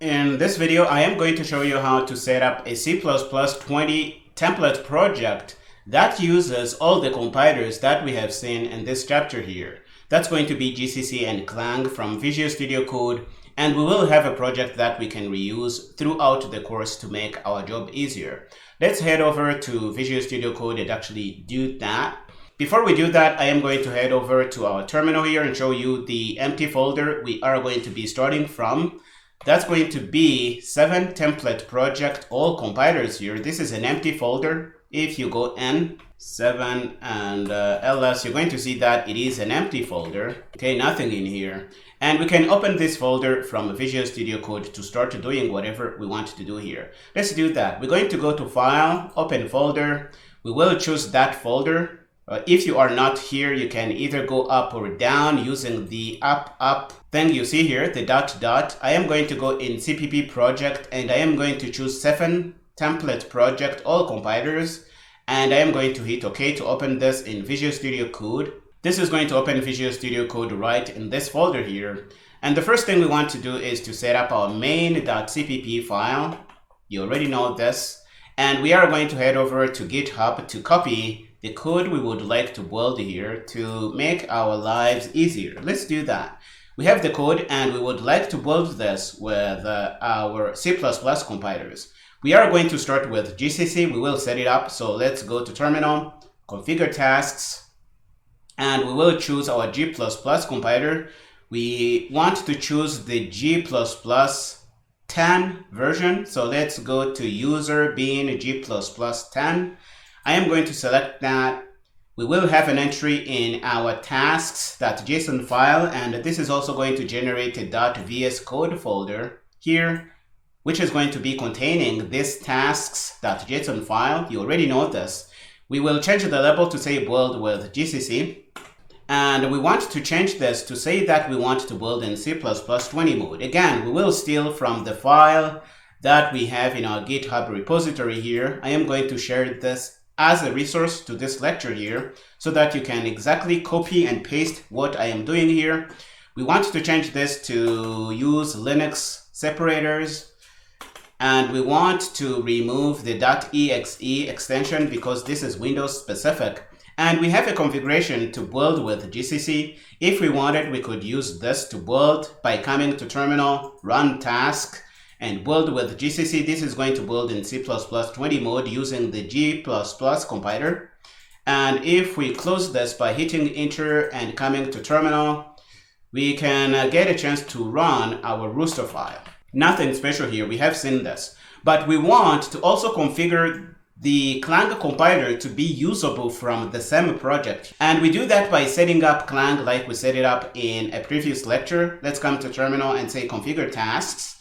In this video, I am going to show you how to set up a C++20 template project that uses all the compilers that we have seen in this chapter here. That's going to be GCC and Clang from Visual Studio Code, and we will have a project that we can reuse throughout the course to make our job easier. Let's head over to Visual Studio Code and actually do that. Before we do that, I am going to head over to our terminal here and show you the empty folder we are going to be starting from. That's going to be 7 template project, all compilers here. This is an empty folder. If you go in 7 and ls, you're going to see that it is an empty folder. Okay, nothing in here. And we can open this folder from Visual Studio Code to start doing whatever we want to do here. Let's do that. We're going to go to File, Open Folder. We will choose that folder. If you are not here, you can either go up or down using the up thing you see here, the dot. I am going to go in CPP project and I am going to choose 7 template project, all compilers, and I am going to hit OK to open this in Visual Studio Code. This is going to open Visual Studio Code right in this folder here. And the first thing we want to do is to set up our main.cpp file. You already know this. And we are going to head over to GitHub to copy the code we would like to build here to make our lives easier. Let's do that. We have the code and we would like to build this with our C++ compilers. We are going to start with GCC. We will set it up. So let's go to Terminal, Configure Tasks, and we will choose our G++ compiler. We want to choose the G++ 10 version. So let's go to user being G++ 10. I am going to select that. We will have an entry in our tasks.json file, and this is also going to generate a .vs code folder here, which is going to be containing this tasks.json file. You already know this. We will change the label to say build with GCC, and we want to change this to say that we want to build in C++20 mode. Again, we will steal from the file that we have in our GitHub repository here. I am going to share this as a resource to this lecture here so that you can exactly copy and paste what I am doing here. We want to change this to use Linux separators, and we want to remove the .exe extension because this is Windows specific. And we have a configuration to build with GCC. If we wanted, we could use this to build by coming to terminal, run task, and build with GCC. This is going to build in C++20 mode using the G++ compiler. And if we close this by hitting enter and coming to terminal, we can get a chance to run our roster file. Nothing special here, we have seen this. But we want to also configure the Clang compiler to be usable from the same project. And we do that by setting up Clang like we set it up in a previous lecture. Let's come to terminal and say configure tasks.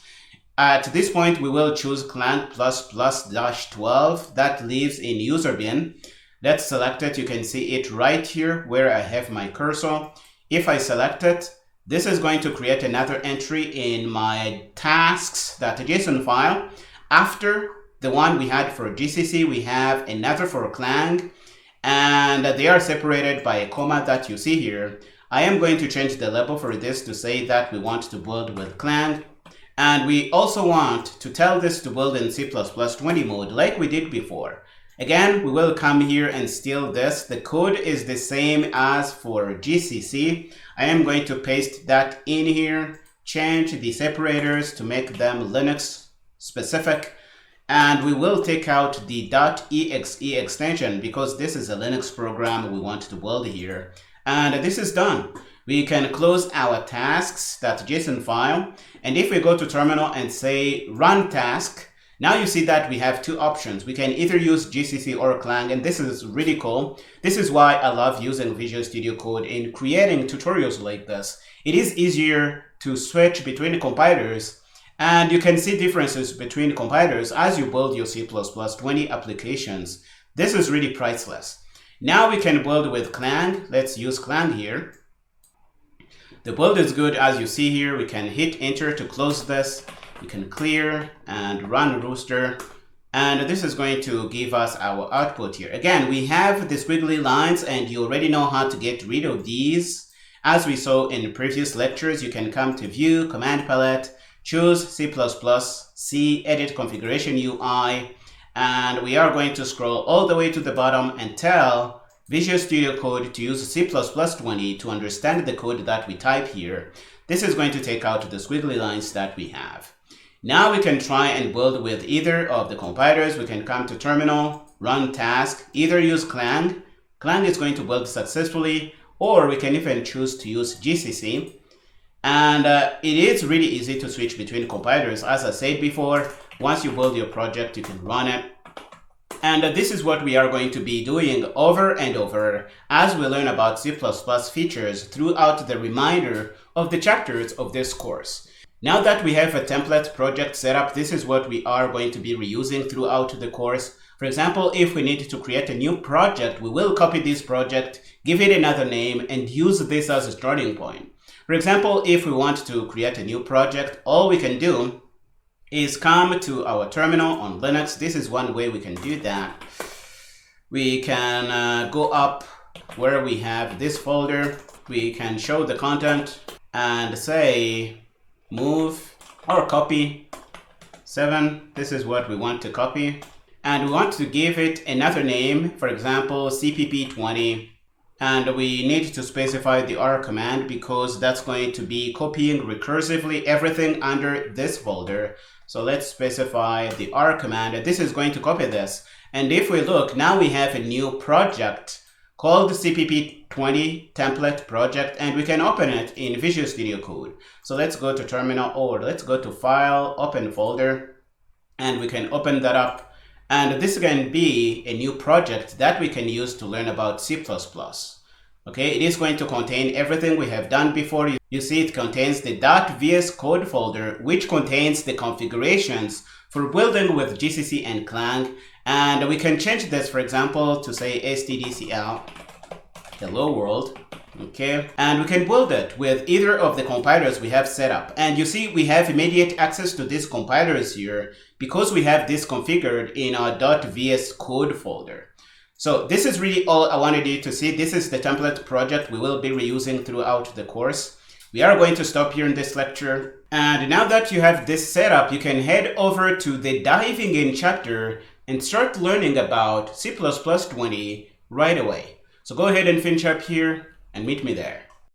At this point, we will choose Clang ++-12 that lives in user bin. Let's select it. You can see it right here where I have my cursor. If I select it, this is going to create another entry in my tasks.json file. After the one we had for GCC, we have another for Clang, and they are separated by a comma that you see here. I am going to change the label for this to say that we want to build with Clang. And we also want to tell this to build in C++20 mode like we did before. Again, we will come here and steal this. The code is the same as for GCC. I am going to paste that in here, change the separators to make them Linux specific. And we will take out the .exe extension because this is a Linux program we want to build here. And this is done. We can close our tasks.json file. And if we go to terminal and say run task, now you see that we have 2 options. We can either use GCC or Clang, and this is really cool. This is why I love using Visual Studio Code in creating tutorials like this. It is easier to switch between compilers, and you can see differences between compilers as you build your C++20 applications. This is really priceless. Now we can build with Clang. Let's use Clang here. The build is good as you see here. We can hit enter to close this. We can clear and run rooster. And this is going to give us our output here. Again, we have the squiggly lines and you already know how to get rid of these. As we saw in previous lectures, you can come to View, Command Palette, choose C++, C, edit configuration UI, and we are going to scroll all the way to the bottom and tell Visual Studio Code to use C++20 to understand the code that we type here. This is going to take out the squiggly lines that we have. Now we can try and build with either of the compilers. We can come to terminal, run task, either use Clang. Clang is going to build successfully, or we can even choose to use GCC. And it is really easy to switch between compilers. As I said before, once you build your project, you can run it. And this is what we are going to be doing over and over as we learn about C++ features throughout the remainder of the chapters of this course. Now that we have a template project set up, this is what we are going to be reusing throughout the course. For example, if we need to create a new project, we will copy this project, give it another name, and use this as a starting point. For example, if we want to create a new project, all we can do is come to our terminal on Linux. This is one way we can do that. We can go up where we have this folder. We can show the content and say move or copy 7. This is what we want to copy. And we want to give it another name, for example, CPP20. And we need to specify the R command because that's going to be copying recursively everything under this folder. So let's specify the R command. This is going to copy this. And if we look, now we have a new project called CPP20 template project, and we can open it in Visual Studio Code. So let's go to terminal, or let's go to file, open folder, and we can open that up. And this can be a new project that we can use to learn about C++. Okay, it is going to contain everything we have done before. You see it contains the .vs code folder, which contains the configurations for building with GCC and Clang. And we can change this, for example, to say stdcl hello world. Okay, and we can build it with either of the compilers we have set up. And you see we have immediate access to these compilers here because we have this configured in our .vs code folder. So this is really all I wanted you to see. This is the template project we will be reusing throughout the course. We are going to stop here in this lecture. And now that you have this set up, you can head over to the diving in chapter and start learning about C++20 right away. So go ahead and finish up here and meet me there.